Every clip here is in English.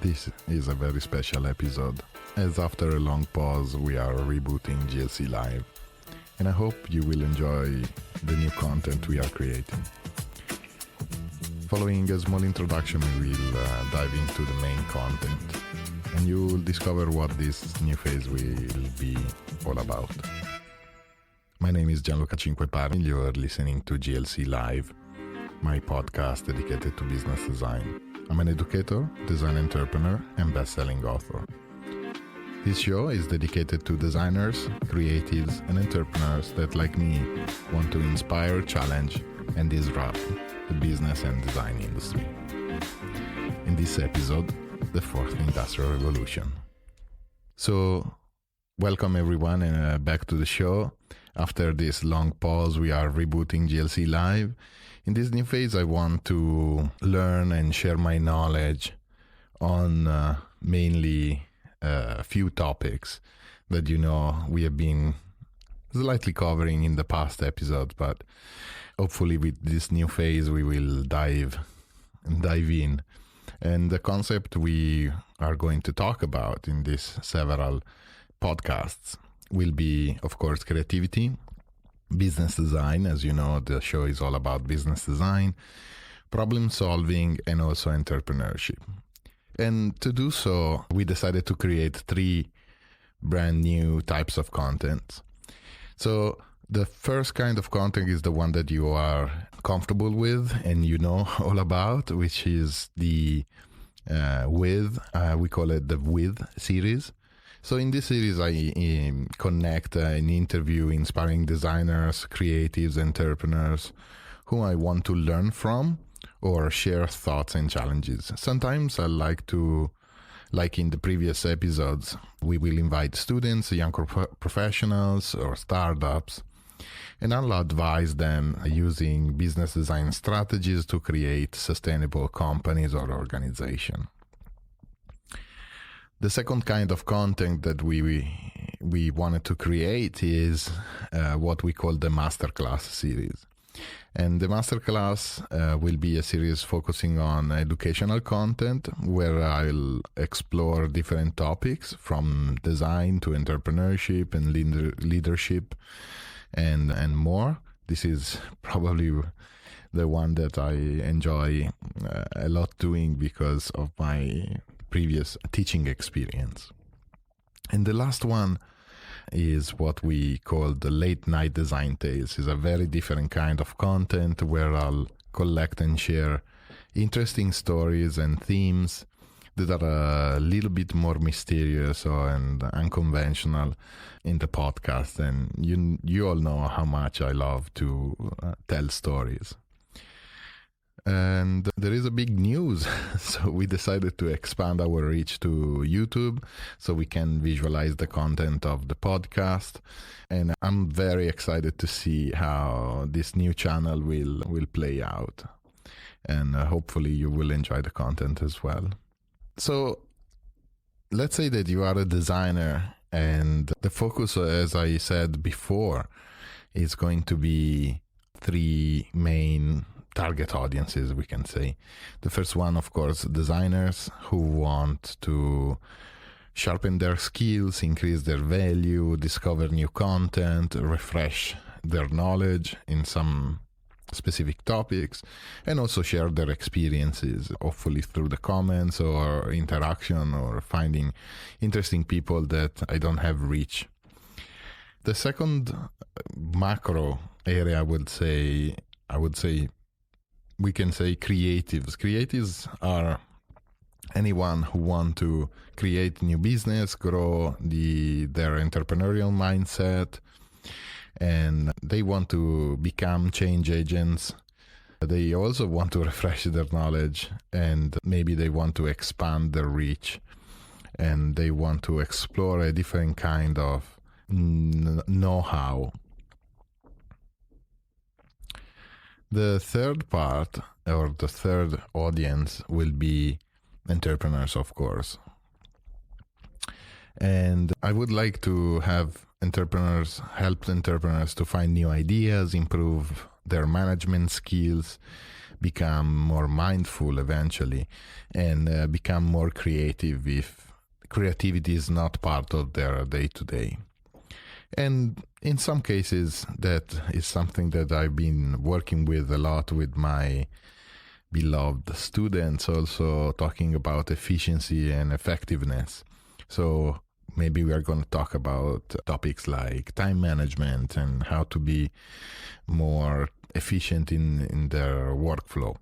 This is a very special episode, as after a long pause we are rebooting GLC Live, and I hope you will enjoy the new content we are creating. Following a small introduction, we will dive into the main content, and you will discover what this new phase will be all about. My name is Gianluca Cinquepari, you are listening to GLC Live, my podcast dedicated to business design. I'm an educator, design entrepreneur, and best-selling author. This show is dedicated to designers, creatives, and entrepreneurs that, like me, want to inspire, challenge, and disrupt the business and design industry. In this episode, the fourth industrial revolution. So, welcome everyone back to the show. After this long pause, we are rebooting GLC Live. In this new phase, I want to learn and share my knowledge on mainly a few topics that we have been slightly covering in the past episodes, but hopefully with this new phase we will dive in. And the concept we are going to talk about in these several podcasts will be, of course, creativity, business design. As you know, the show is all about business design, problem solving, and also entrepreneurship. And to do so, we decided to create 3 brand new types of content. So the first kind of content is the one that you are comfortable with and you know all about, which is the we call it the With series. So in this series, I connect and interview inspiring designers, creatives, entrepreneurs whom I want to learn from or share thoughts and challenges. Sometimes I like to, like in the previous episodes, we will invite students, young professionals, or startups, and I'll advise them using business design strategies to create sustainable companies or organizations. The second kind of content that we wanted to create is what we call the Masterclass series. And the Masterclass will be a series focusing on educational content where I'll explore different topics from design to entrepreneurship and leadership and more. This is probably the one that I enjoy a lot doing because of my previous teaching experience. And the last one is what we call the late night design tales. It's a very different kind of content where I'll collect and share interesting stories and themes that are a little bit more mysterious and unconventional in the podcast. And you all know how much I love to tell stories. And there is a big news. So we decided to expand our reach to YouTube so we can visualize the content of the podcast. And I'm very excited to see how this new channel will play out. And hopefully you will enjoy the content as well. So let's say that you are a designer and the focus, as I said before, is going to be 3 main target audiences, we can say. The first one, of course, designers who want to sharpen their skills, increase their value, discover new content, refresh their knowledge in some specific topics, and also share their experiences, hopefully through the comments or interaction or finding interesting people that I don't have reach. The second macro area, I would say we can say creatives. Creatives are anyone who want to create new business, grow their entrepreneurial mindset, and they want to become change agents. They also want to refresh their knowledge, and maybe they want to expand their reach, and they want to explore a different kind of know-how. The third part, or the third audience, will be entrepreneurs, of course. And I would like to have help entrepreneurs to find new ideas, improve their management skills, become more mindful eventually, and become more creative if creativity is not part of their day-to-day. And in some cases, that is something that I've been working with a lot with my beloved students, also talking about efficiency and effectiveness. So maybe we are going to talk about topics like time management and how to be more efficient in their workflow.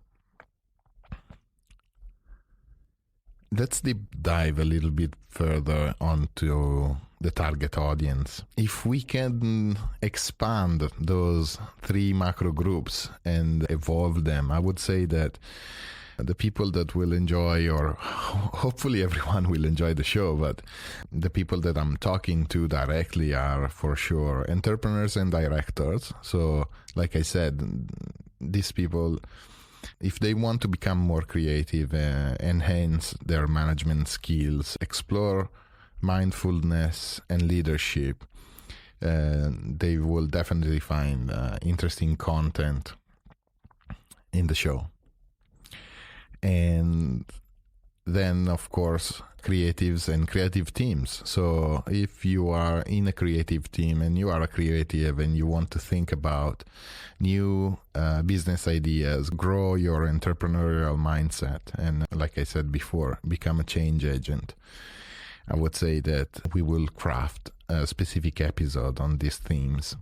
Let's deep dive a little bit further onto the target audience. If we can expand those 3 macro groups and evolve them, I would say that the people that will enjoy, or hopefully everyone will enjoy the show, but the people that I'm talking to directly are for sure entrepreneurs and directors. So like I said, these people, if they want to become more creative, enhance their management skills, explore mindfulness and leadership, they will definitely find interesting content in the show. And then, of course, creatives and creative teams. So if you are in a creative team and you are a creative and you want to think about new business ideas, grow your entrepreneurial mindset, and like I said before, become a change agent, I would say that we will craft a specific episode on these themes.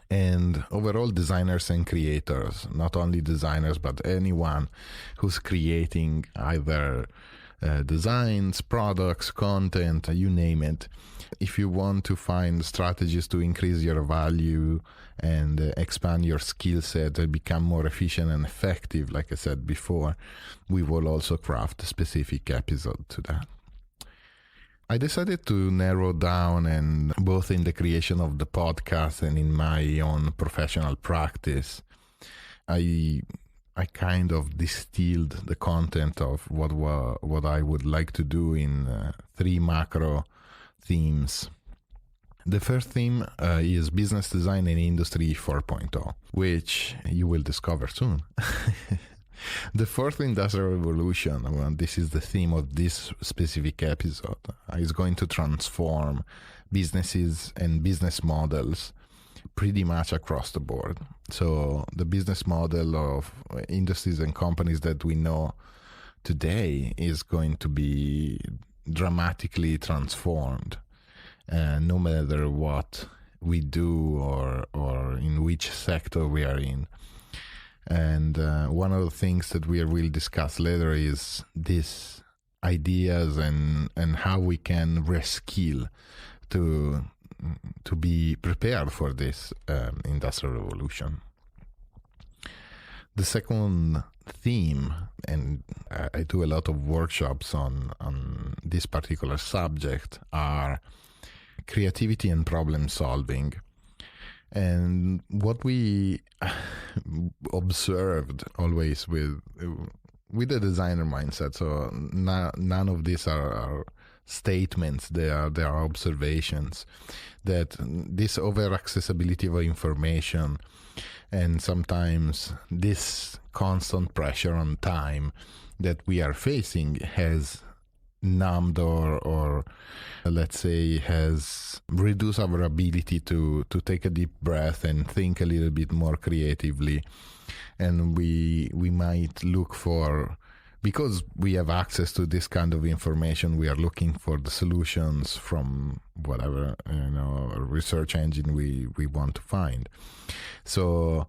And overall, designers and creators, not only designers, but anyone who's creating either designs, products, content, you name it. If you want to find strategies to increase your value and expand your skill set and become more efficient and effective, like I said before, we will also craft a specific episode to that. I decided to narrow down, and both in the creation of the podcast and in my own professional practice, I kind of distilled the content of what I would like to do in 3 macro themes. The first theme is business design and industry 4.0, which you will discover soon. The fourth industrial revolution, well, this is the theme of this specific episode, is going to transform businesses and business models pretty much across the board. So the business model of industries and companies that we know today is going to be dramatically transformed, no matter what we do or in which sector we are in. And one of the things that we will discuss later is these ideas and how we can reskill to be prepared for this industrial revolution. The second theme, and I do a lot of workshops on this particular subject, are creativity and problem solving. And what we observed always with the designer mindset, so none of these are statements, they are observations, that this over accessibility of information and sometimes this constant pressure on time that we are facing has numbed or let's say has reduced our ability to take a deep breath and think a little bit more creatively. And we might look for, because we have access to this kind of information, we are looking for the solutions from whatever research engine we want to find. So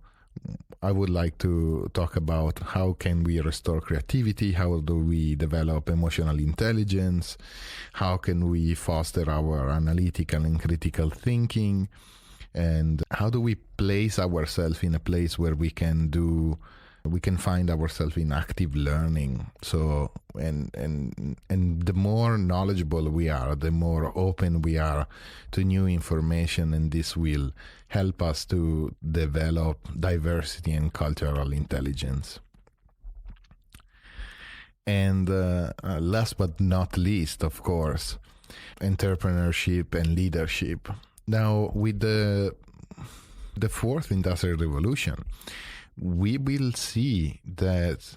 I would like to talk about how can we restore creativity, how do we develop emotional intelligence, how can we foster our analytical and critical thinking, and how do we place ourselves in a place where we can find ourselves in active learning. So and the more knowledgeable we are, the more open we are to new information, and this will help us to develop diversity and cultural intelligence. And last but not least, of course, entrepreneurship and leadership. Now, with the fourth industrial revolution, we will see that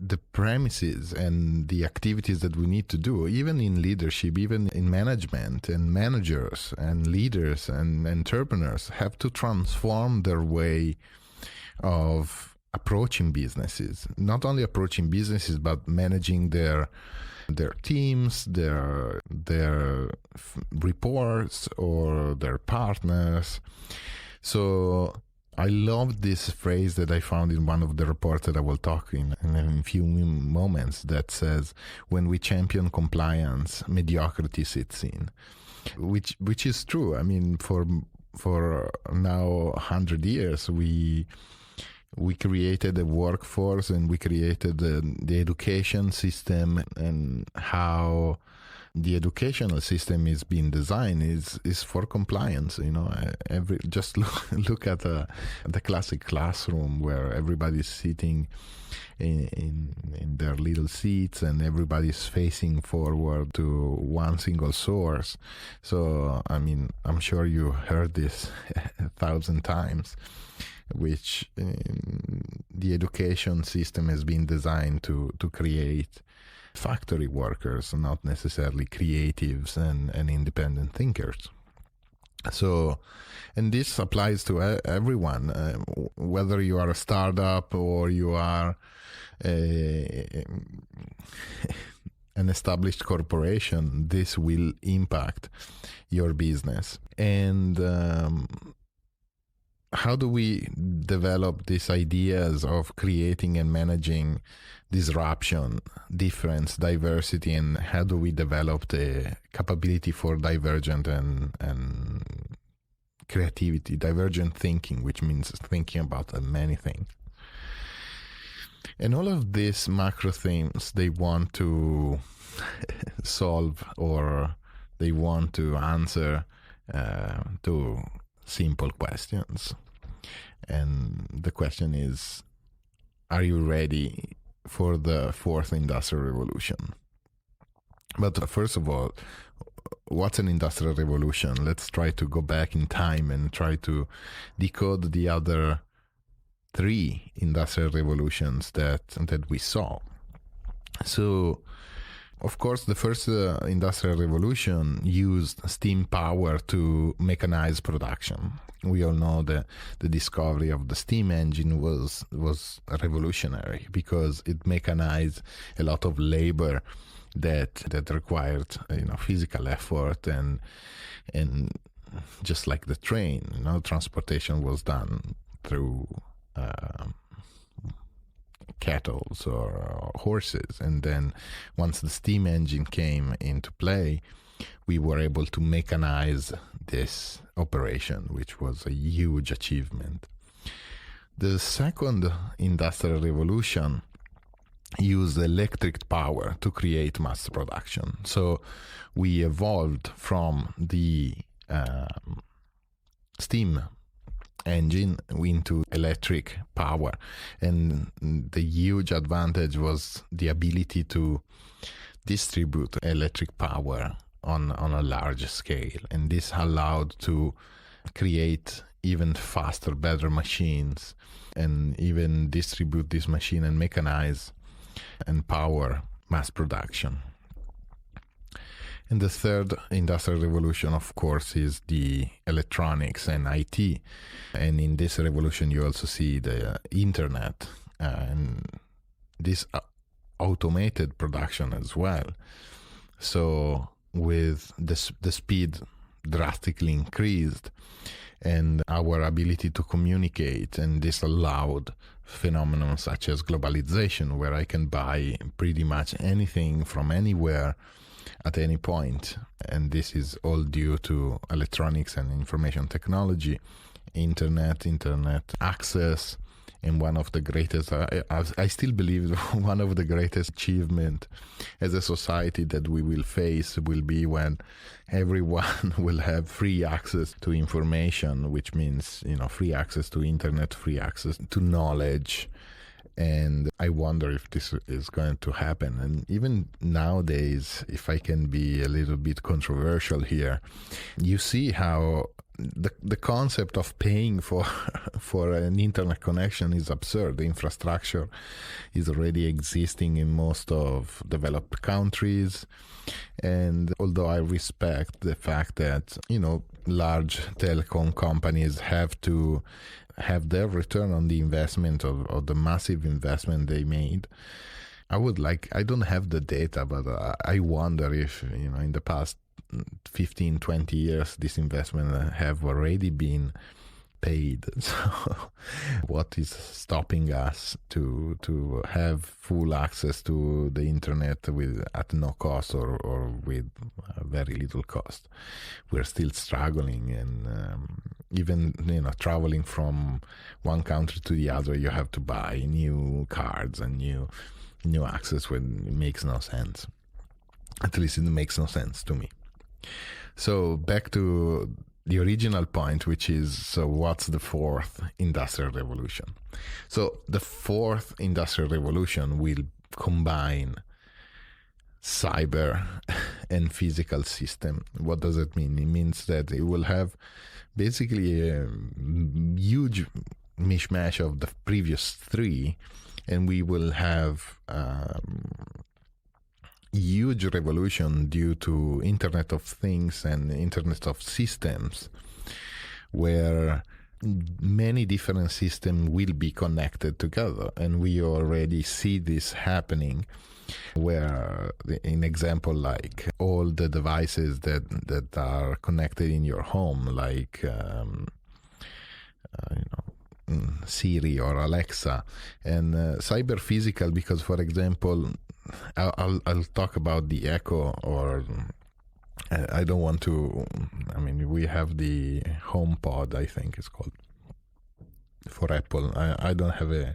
the premises and the activities that we need to do, even in leadership, even in management, and managers and leaders and entrepreneurs have to transform their way of approaching businesses. Not only approaching businesses, but managing their teams, their reports, or their partners. So I love this phrase that I found in one of the reports that I will talk in a few moments, that says, when we champion compliance, mediocrity sits in, which is true. I mean, for now 100 years, we created a workforce, and we created the education system, and how the educational system is being designed is for compliance. Just look at the classic classroom, where everybody's sitting in their little seats, and everybody's facing forward to one single source. So, I mean, I'm sure you heard this 1,000 times, which the education system has been designed to create factory workers, not necessarily creatives and independent thinkers. So, and this applies to everyone, whether you are a startup or you are an established corporation. This will impact your business. And how do we develop these ideas of creating and managing disruption, difference, diversity, and how do we develop the capability for divergent and creativity, divergent thinking, which means thinking about many things. And all of these macro themes, they want to solve, or they want to answer to simple questions. And the question is, are you ready for the fourth industrial revolution? But first of all, what's an industrial revolution? Let's try to go back in time and try to decode the other three industrial revolutions that we saw. So, of course, the first industrial revolution used steam power to mechanize production. We all know that the discovery of the steam engine was revolutionary, because it mechanized a lot of labor that required physical effort, and just like the train, transportation was done through cattle or horses. And then once the steam engine came into play, we were able to mechanize this operation, which was a huge achievement. The second industrial revolution used electric power to create mass production. So we evolved from the steam engine into electric power, and the huge advantage was the ability to distribute electric power on a large scale, and this allowed to create even faster, better machines, and even distribute this machine and mechanize and power mass production. And the third industrial revolution, of course, is the electronics and IT. And in this revolution, you also see the internet and this automated production as well. So with the speed drastically increased, and our ability to communicate, and this allowed phenomena such as globalization, where I can buy pretty much anything from anywhere at any point. And this is all due to electronics and information technology, internet access. And one of the greatest, I still believe, one of the greatest achievement as a society that we will face will be when everyone will have free access to information, which means, free access to internet, free access to knowledge, And I wonder if this is going to happen. And even nowadays, if I can be a little bit controversial here, you see how the concept of paying for for an internet connection is absurd. The infrastructure is already existing in most of developed countries. And although I respect the fact that, large telecom companies have to have their return on the investment of the massive investment they made, I don't have the data, but I wonder if, in the past 15, 20 years, this investment have already been paid. So what is stopping us to have full access to the internet at no cost or with very little cost? We're still struggling, and even traveling from one country to the other, you have to buy new cards and new access when it makes no sense. At least it makes no sense to me. So back to the original point, which is, so what's the fourth industrial revolution? So the fourth industrial revolution will combine cyber and physical system. What does it mean? It means that it will have basically a huge mishmash of the previous three, and we will have huge revolution due to Internet of Things and Internet of Systems, where many different systems will be connected together. And we already see this happening, where in example, like all the devices that are connected in your home, like Siri or Alexa, and cyber physical, because for example, I'll talk about the Echo, or I don't want to, we have the HomePod, I think it's called, for Apple. I don't have a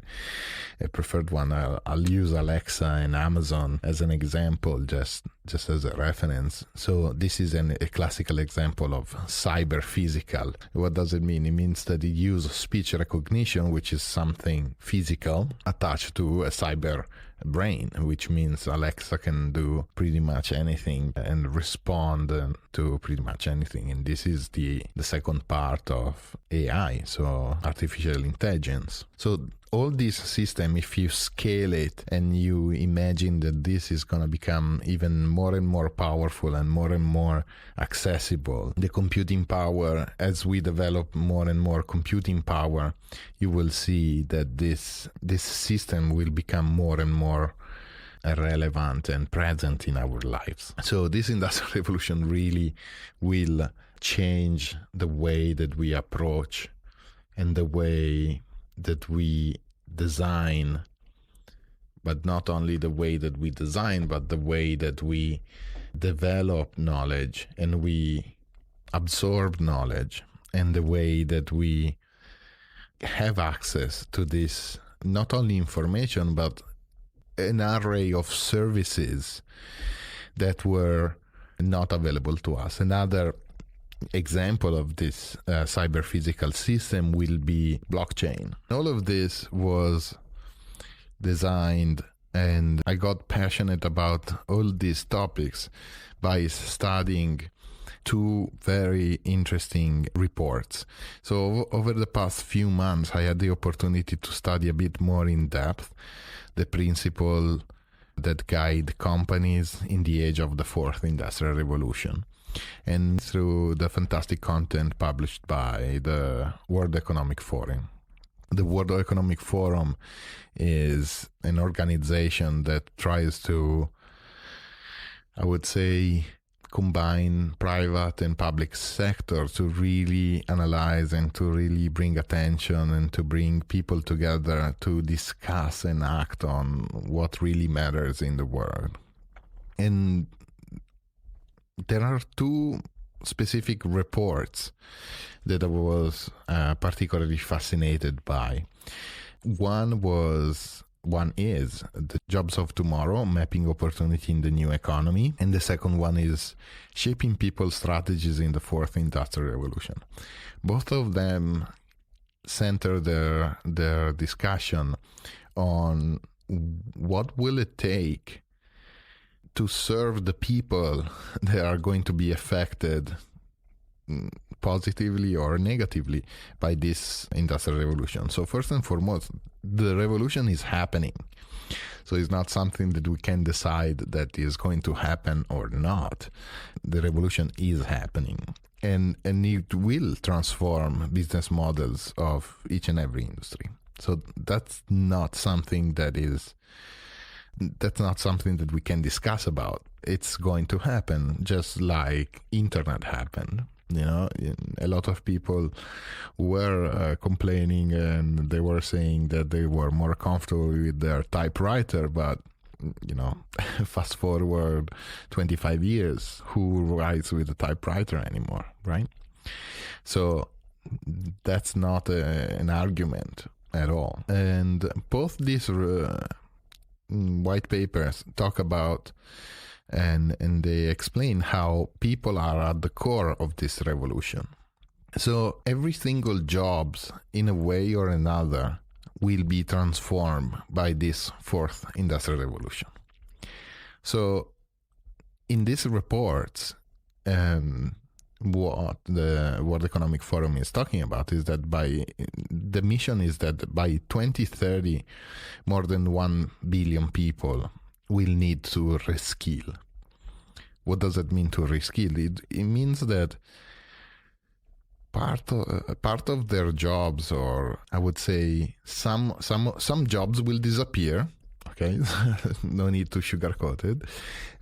preferred one. I'll use Alexa and Amazon as an example, just as a reference. So this is a classical example of cyber physical. What does it mean? It means that it uses speech recognition, which is something physical, attached to a cyber brain, which means Alexa can do pretty much anything and respond to pretty much anything. And this is the second part of AI, so artificial intelligence. So all this system, if you scale it and you imagine that this is going to become even more and more powerful and more accessible, the computing power, as we develop more and more computing power, you will see that this system will become more and more relevant and present in our lives. So this industrial revolution really will change the way that we approach and the way that we design, but not only the way that we design, but the way that we develop knowledge and we absorb knowledge, and the way that we have access to this, not only information, but an array of services that were not available to us. Another example of this cyber physical system will be blockchain. All of this was designed, and I got passionate about all these topics by studying two very interesting reports. So over the past few months, I had the opportunity to study a bit more in depth the principle that guide companies in the age of the fourth industrial revolution, and through the fantastic content published by the World Economic Forum. The World Economic Forum is an organization that tries to, I would say, combine private and public sector to really analyze and to really bring attention and to bring people together to discuss and act on what really matters in the world. And there are two specific reports that I was particularly fascinated by. One is the Jobs of Tomorrow, Mapping Opportunity in the New Economy. And the second one is Shaping People's Strategies in the Fourth Industrial Revolution. Both of them center their discussion on what will it take to serve the people that are going to be affected positively or negatively by this industrial revolution. So first and foremost, the revolution is happening. So it's not something that we can decide that is going to happen or not. The revolution is happening. And it will transform business models of each and every industry. So that's not something that we can discuss about. It's going to happen, just like internet happened. You know, a lot of people were complaining, and they were saying that they were more comfortable with their typewriter, but you know, fast forward 25 years, who writes with a typewriter anymore, right? So that's not an argument at all. And both these white papers talk about and they explain how people are at the core of this revolution. So every single jobs, in a way or another, will be transformed by this fourth industrial revolution. So in these reports, what the World Economic Forum is talking about is that the mission is that by 2030, more than 1 billion people will need to reskill. What does it mean to reskill? It means that part of their jobs, or I would say some jobs will disappear. Okay, no need to sugarcoat it.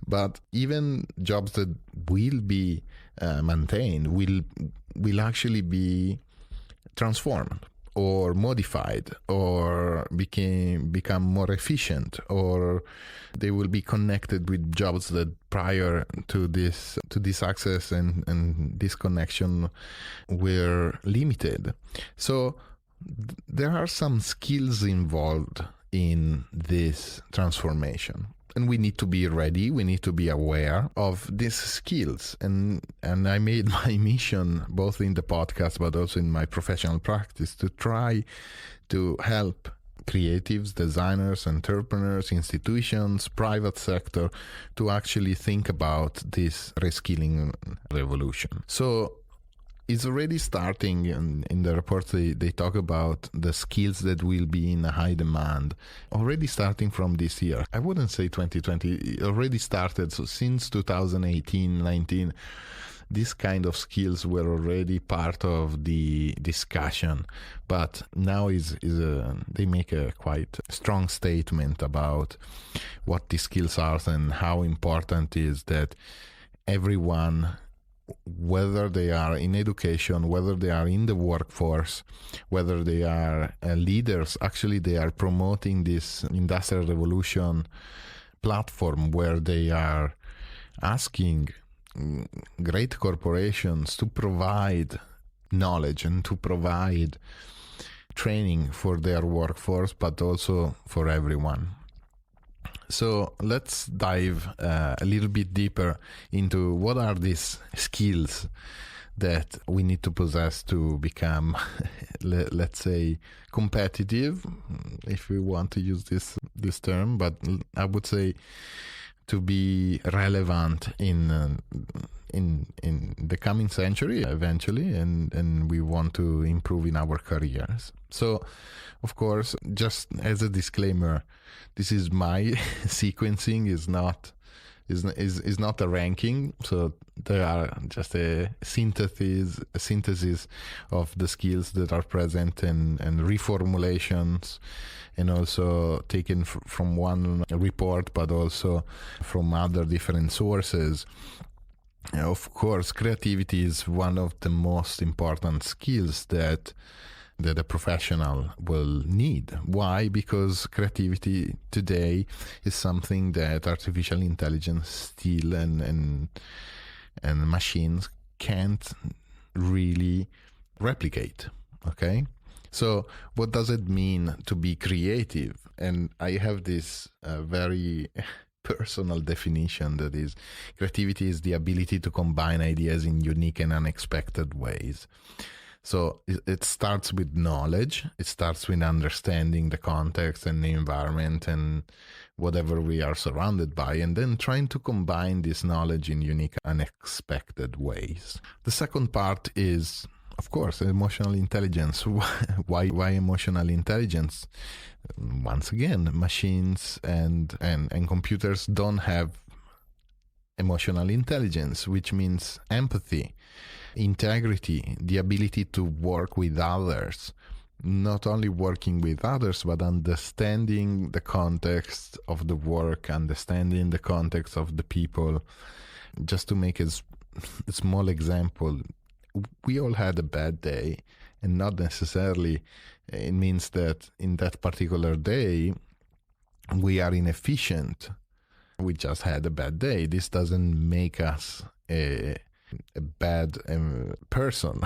But even jobs that will be maintained will actually be transformed or modified or become more efficient, or they will be connected with jobs that prior to this access and this connection were limited. So there are some skills involved in this transformation, and we need to be ready. We need to be aware of these skills. And I made my mission, both in the podcast but also in my professional practice, to try to help creatives, designers, entrepreneurs, institutions, private sector, to actually think about this reskilling revolution. So it's already starting in the report. They talk about the skills that will be in high demand already starting from this year. I wouldn't say 2020, it already started. So since 2018-19, these kind of skills were already part of the discussion, but now they make a quite strong statement about what these skills are and how important is that everyone, whether they are in education, whether they are in the workforce, whether they are leaders, actually they are promoting this industrial revolution platform where they are asking great corporations to provide knowledge and to provide training for their workforce, but also for everyone. So let's dive a little bit deeper into what are these skills that we need to possess to become, let's say, competitive, if we want to use this term, but I would say to be relevant in the coming century eventually, and we want to improve in our careers. So, of course, just as a disclaimer, this is my sequencing, is not a ranking. So there are just a synthesis of the skills that are present and reformulations, and also taken from one report, but also from other different sources. Of course, creativity is one of the most important skills that a professional will need. Why? Because creativity today is something that artificial intelligence still and machines can't really replicate. Okay? So what does it mean to be creative? And I have this very personal definition, that is, creativity is the ability to combine ideas in unique and unexpected ways. So it starts with knowledge. It starts with understanding the context and the environment and whatever we are surrounded by, and then trying to combine this knowledge in unique, unexpected ways. The second part is, of course, emotional intelligence. Why emotional intelligence? Once again, machines and computers don't have emotional intelligence, which means empathy, integrity, the ability to work with others. Not only working with others, but understanding the context of the work, understanding the context of the people. Just to make a small example, we all had a bad day, and not necessarily it means that in that particular day we are inefficient. We just had a bad day. This doesn't make us a bad person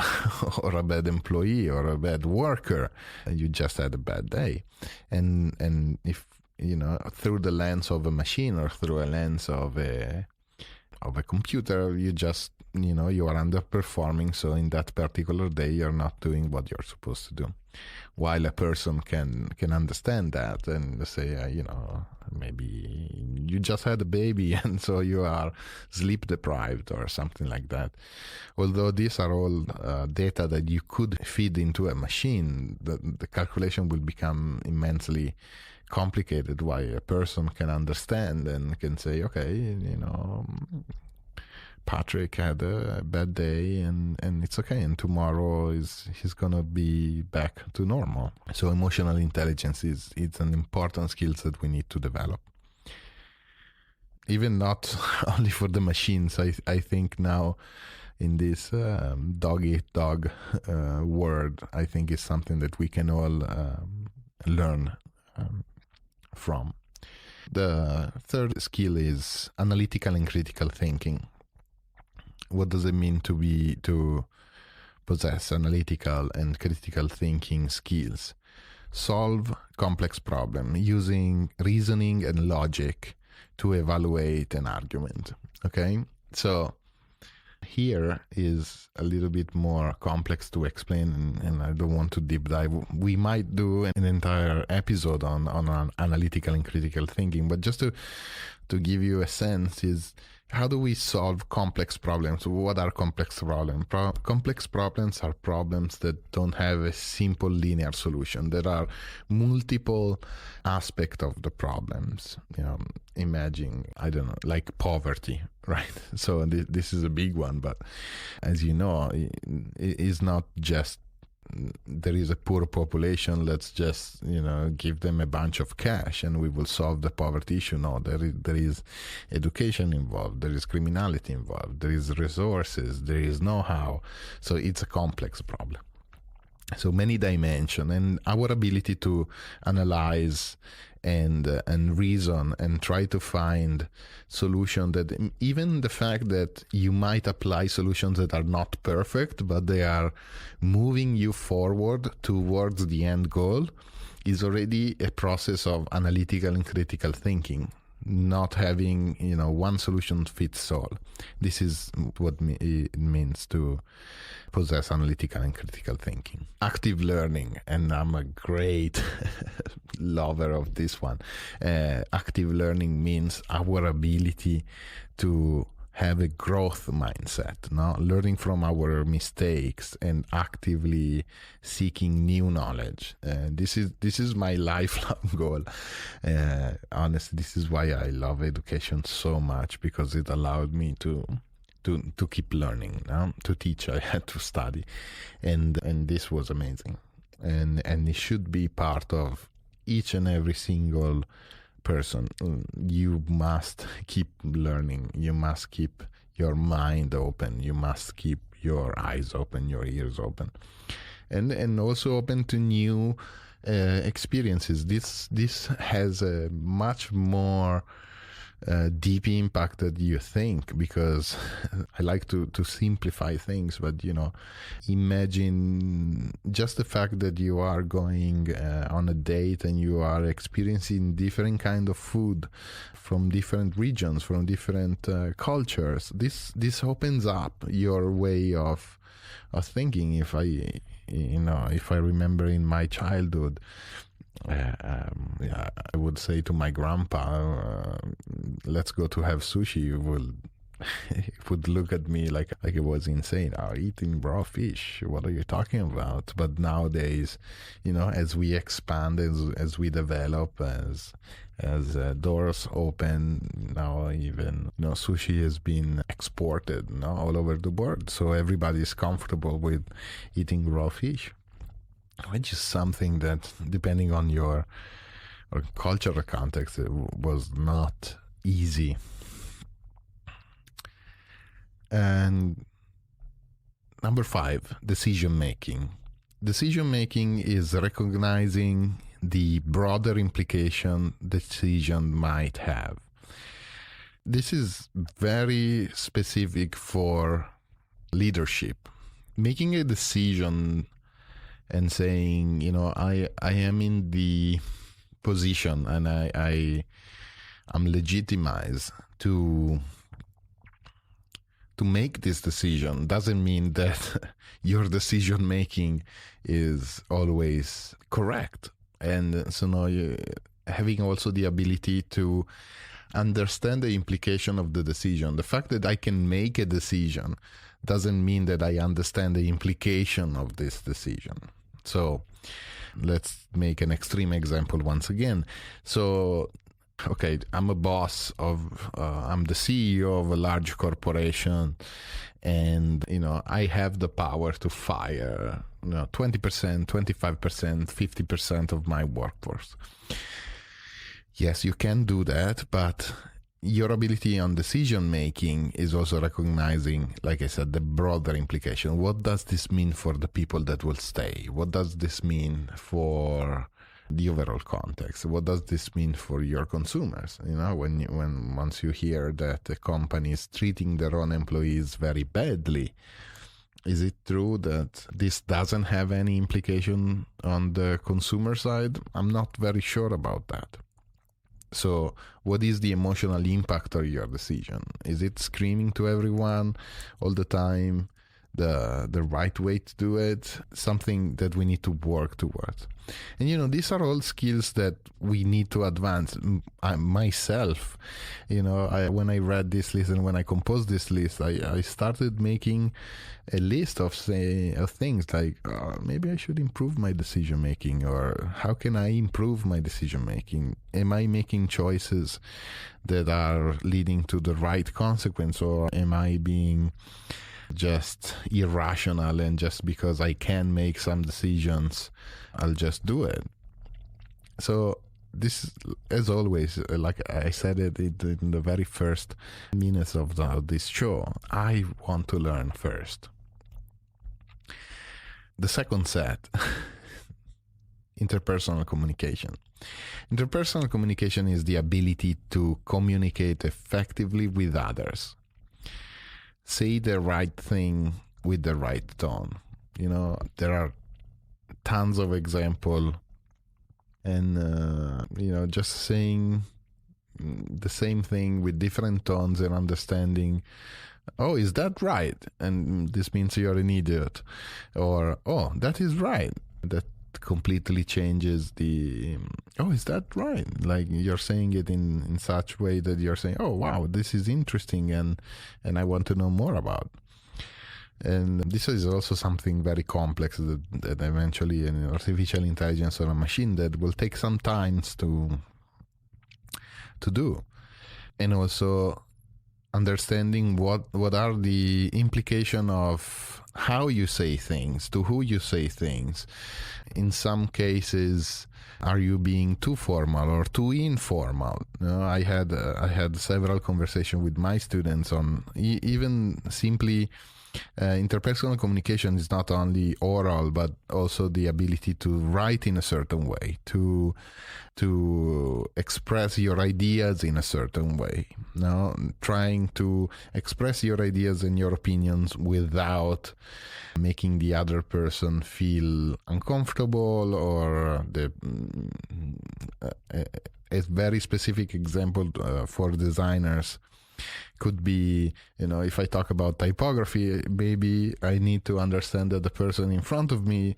or a bad employee or a bad worker. You just had a bad day. And if, through the lens of a machine or through a lens of a computer, you just, you are underperforming. So in that particular day, you're not doing what you're supposed to do. While a person can understand that and say, maybe you just had a baby and so you are sleep deprived or something like that. Although these are all data that you could feed into a machine, the calculation will become immensely complicated. Why a person can understand and can say, okay, Patrick had a bad day and it's okay, and tomorrow he's gonna be back to normal. So emotional intelligence it's an important skill that we need to develop. Even not only for the machines. I think now in this dog eat dog world, I think it's something that we can all learn from. The third skill is analytical and critical thinking. What does it mean to possess analytical and critical thinking skills? Solve complex problems using reasoning and logic to evaluate an argument. Okay, so here is a little bit more complex to explain, and I don't want to deep dive. We might do an entire episode on analytical and critical thinking, but just to give you a sense is, how do we solve complex problems? What are complex problems? Complex problems are problems that don't have a simple linear solution. There are multiple aspects of the problems. Imagine, I don't know, like poverty, right? So this is a big one, but as you know, it is not just there is a poor population, let's just give them a bunch of cash and we will solve the poverty issue. No, there is education involved, there is criminality involved, there is resources, there is know-how. So it's a complex problem. So many dimensions, and our ability to analyze and reason and try to find solution, that even the fact that you might apply solutions that are not perfect, but they are moving you forward towards the end goal, is already a process of analytical and critical thinking. Not having one solution fits all. This is what it means to possess analytical and critical thinking. Active learning, and I'm a great lover of this one. Active learning means our ability to have a growth mindset, learning from our mistakes and actively seeking new knowledge. This is my lifelong goal. Honestly, this is why I love education so much, because it allowed me to keep learning. To teach, I had to study, and this was amazing, and it should be part of each and every single person. You must keep learning. You must keep your mind open. You must keep your eyes open, your ears open, and also open to new experiences. This has a much more deep impact that you think, because I like to simplify things, but imagine just the fact that you are going on a date and you are experiencing different kind of food from different regions, from different cultures. This opens up your way of thinking. If I remember in my childhood, I would say to my grandpa, let's go to have sushi. He would look at me like it was insane. Eating raw fish, what are you talking about? But nowadays, as we expand, as we develop, as doors open, now even sushi has been exported all over the world, so everybody is comfortable with eating raw fish, which is something that, depending on your cultural context, it was not easy. And number 5, decision making. Decision making is recognizing the broader implication decision might have. This is very specific for leadership. Making a decision and saying, I am in the position and I'm legitimized to make this decision, doesn't mean that your decision making is always correct. And so now having also the ability to understand the implication of the decision. The fact that I can make a decision doesn't mean that I understand the implication of this decision. So let's make an extreme example once again. So, okay, I'm a boss I'm the CEO of a large corporation, and, I have the power to fire, 20%, 25%, 50% of my workforce. Yes, you can do that, but your ability on decision making is also recognizing, like I said, the broader implication. What does this mean for the people that will stay? What does this mean for the overall context? What does this mean for your consumers? Once you hear that a company is treating their own employees very badly, is it true that this doesn't have any implication on the consumer side? I'm not very sure about that. So what is the emotional impact of your decision? Is it screaming to everyone all the time the right way to do it? Something that we need to work towards. And these are all skills that we need to advance. Myself, when I read this list and when I composed this list, I started making a list of things like maybe I should improve my decision making, or how can I improve my decision making? Am I making choices that are leading to the right consequence, or am I being just irrational, and just because I can make some decisions, I'll just do it? So this, as always, like I said it in the very first minutes of this show, I want to learn first. The second set, interpersonal communication. Interpersonal communication is the ability to communicate effectively with others. Say the right thing with the right tone. There are tons of examples, and just saying the same thing with different tones and understanding, oh, is that right? And this means you're an idiot. Or, oh, that is right. That completely changes the, oh, is that right? Like you're saying it in such way that you're saying, oh, wow, this is interesting and I want to know more about. And this is also something very complex that eventually an artificial intelligence or a machine that will take some time to do. And also understanding what are the implication of how you say things, to who you say things. In some cases, are you being too formal or too informal? I had several conversations with my students on even simply interpersonal communication is not only oral, but also the ability to write in a certain way, to express your ideas in a certain way. Trying to express your ideas and your opinions without making the other person feel uncomfortable, or a very specific example for designers could be, if I talk about typography, maybe I need to understand that the person in front of me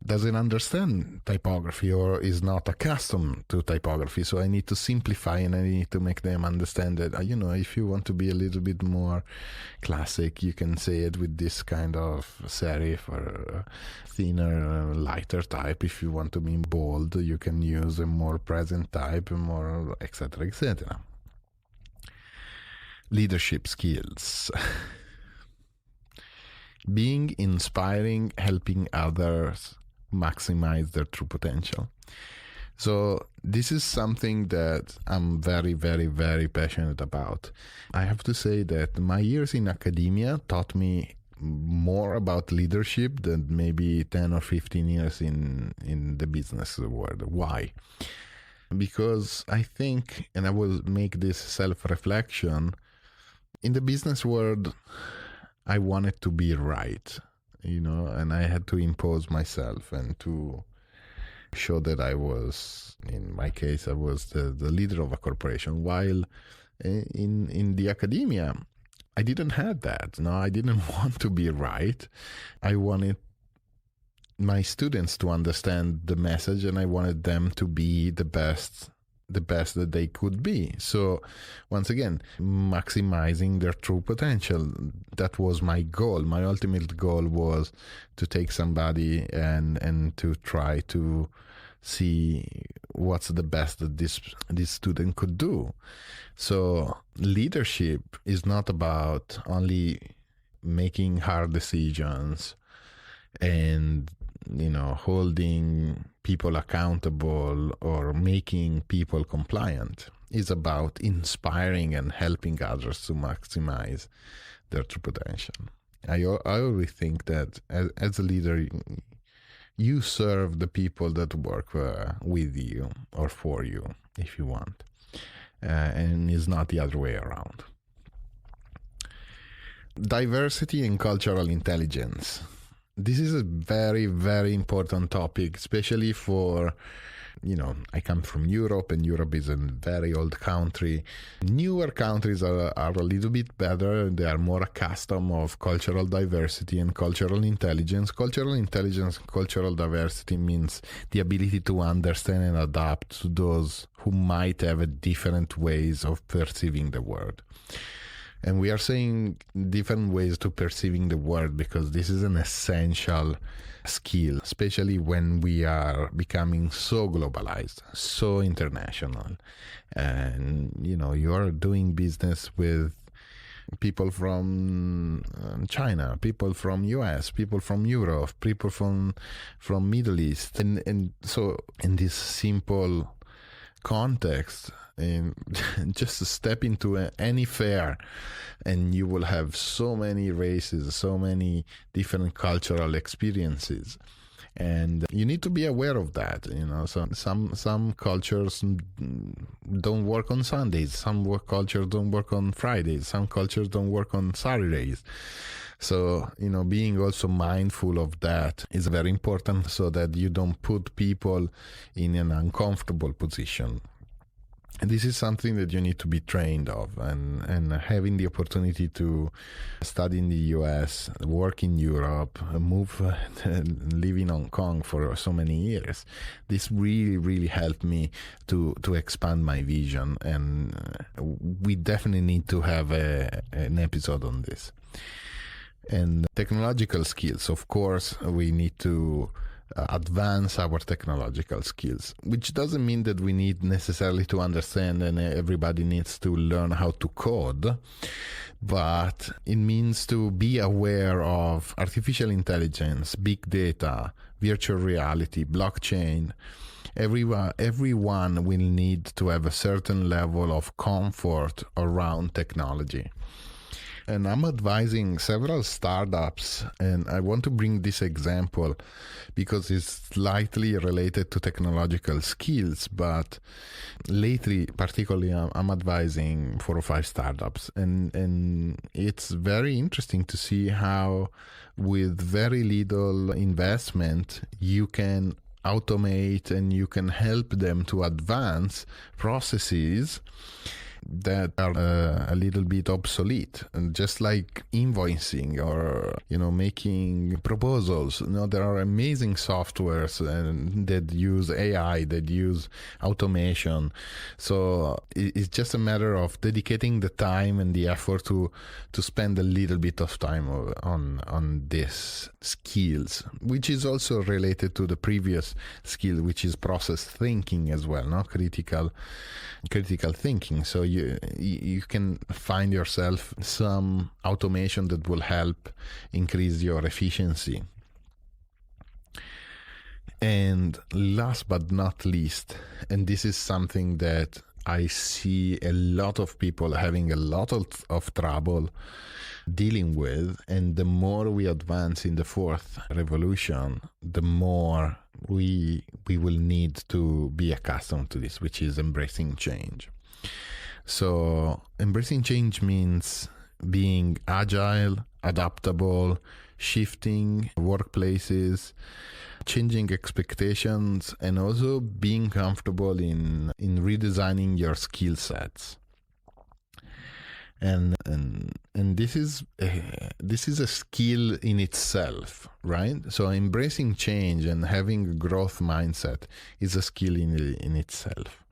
doesn't understand typography or is not accustomed to typography. So I need to simplify, and I need to make them understand that, if you want to be a little bit more classic, you can say it with this kind of serif or thinner, lighter type. If you want to be bold, you can use a more present type, more etc., etc. Leadership skills. Being inspiring, helping others maximize their true potential. So this is something that I'm very, very, very passionate about. I have to say that my years in academia taught me more about leadership than maybe 10 or 15 years in the business world. Why? Because I think, and I will make this self-reflection, in the business world, I wanted to be right, and I had to impose myself and to show that I was, in my case, I was the leader of a corporation. While in the academia, I didn't have that. No, I didn't want to be right. I wanted my students to understand the message, and I wanted them to be the best that they could be. So once again, maximizing their true potential. That was my goal. My ultimate goal was to take somebody and to try to see what's the best that this student could do. So leadership is not about only making hard decisions and holding people accountable or making people compliant. It's about inspiring and helping others to maximize their true potential. I always think that as a leader, you serve the people that work with you or for you, if you want, and it's not the other way around. Diversity and cultural intelligence. This is a very, very important topic, especially for, I come from Europe, and Europe is a very old country. Newer countries are a little bit better. They are more accustomed of cultural diversity and cultural intelligence. Cultural intelligence and cultural diversity means the ability to understand and adapt to those who might have a different ways of perceiving the world. And we are saying different ways to perceiving the world because this is an essential skill, especially when we are becoming so globalized, so international. And, you are doing business with people from China, people from US, people from Europe, people from Middle East. And so in this simple context, just step into any fair and you will have so many races, so many different cultural experiences, and you need to be aware of that. So some cultures don't work on Sundays, some cultures don't work on Fridays, some cultures don't work on Saturdays. So, being also mindful of that is very important so that you don't put people in an uncomfortable position. And this is something that you need to be trained of, and having the opportunity to study in the US, work in Europe, move, live in Hong Kong for so many years. This really, really helped me to expand my vision, and we definitely need to have an episode on this. And technological skills, of course, we need to advance our technological skills, which doesn't mean that we need necessarily to understand and everybody needs to learn how to code, but it means to be aware of artificial intelligence, big data, virtual reality, blockchain. Everyone will need to have a certain level of comfort around technology. And I'm advising several startups, and I want to bring this example because it's slightly related to technological skills, but lately, particularly, I'm advising 4 or 5 startups, and it's very interesting to see how with very little investment, you can automate and you can help them to advance processes that are a little bit obsolete, and just like invoicing or making proposals. There are amazing softwares that use AI, that use automation. So it's just a matter of dedicating the time and the effort to spend a little bit of time on these skills, which is also related to the previous skill, which is process thinking as well, critical thinking. So you can find yourself some automation that will help increase your efficiency. And last but not least, and this is something that I see a lot of people having a lot of trouble dealing with, and the more we advance in the fourth revolution, the more we will need to be accustomed to this, which is embracing change. So embracing change means being agile, adaptable, shifting workplaces, changing expectations, and also being comfortable in redesigning your skill sets. And this is a skill in itself, right? So embracing change and having a growth mindset is a skill in itself.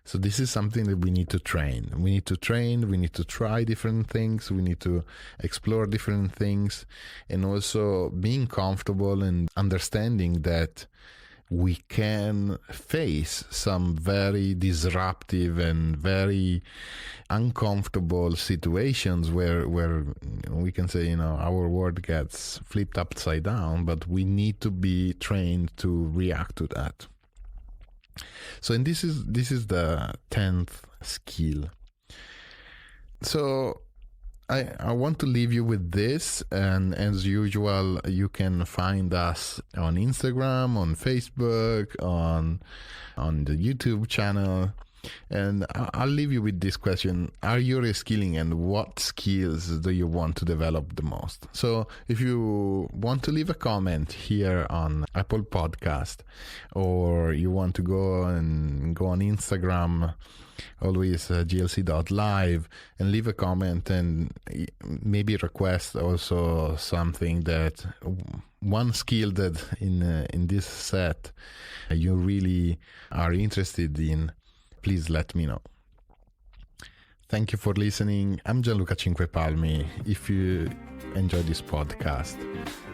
So this is something that we need to train. We need to try different things, we need to explore different things, and also being comfortable and understanding that we can face some very disruptive and very uncomfortable situations where we can say, our world gets flipped upside down, but we need to be trained to react to that. So, and this is the 10th skill. So I want to leave you with this, and as usual, you can find us on Instagram, on Facebook, on the YouTube channel. And I'll leave you with this question: are you reskilling, and what skills do you want to develop the most? So if you want to leave a comment here on Apple Podcast, or you want to go on Instagram, always glc.live, and leave a comment and maybe request also something, that one skill that in this set you really are interested in, please let me know. Thank you for listening. I'm Gianluca Cinquepalmi. If you enjoy this podcast,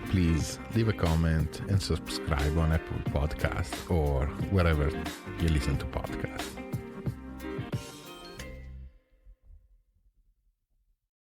please leave a comment and subscribe on Apple Podcast or wherever you listen to podcasts.